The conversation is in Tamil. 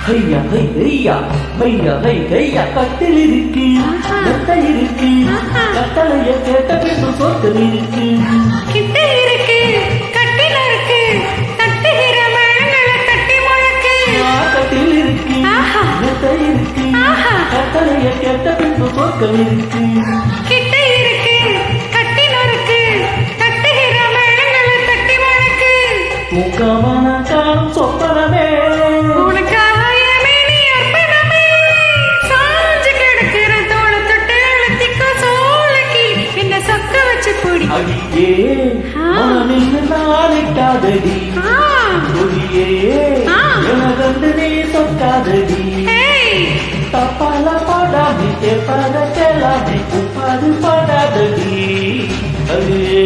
ஹையா ஹை ஹையா ஹையா ஹை ஹையா கட்டில் இருக்கு கட்டை இருக்கு கட்டளைய கேட்ட பின்பு சொற்கள் இருக்கு கிட்ட இருக்கு கட்டில இருக்கு தட்டுகிற மழங்களை தட்டி முழக்கு கட்டில் இருக்கு கட்டை இருக்கு கட்டளைய கேட்ட பின்பு சொற்கள் இருக்கு கிட்ட இருக்கு கட்டில இருக்கு தட்டுகிற மழங்களை தட்டி முழக்கு தூக்கமான காணும் சொப்பனமே உனக்காக எமேனி அர்ப்பணமே சாஞ்சு கிடக்கிற தோளை தொட்டு அழுத்திக்கோ சோழக்கி என்ன சொக்க வச்சு பொடி அடியே மனநின்று நாளிட்டாதடி ஒடியே எனகந்து நீ சொக்காதடி தப்பால பாடாமே தேப்பாத கேளாமே உப்பாது பாடாதடி அடியே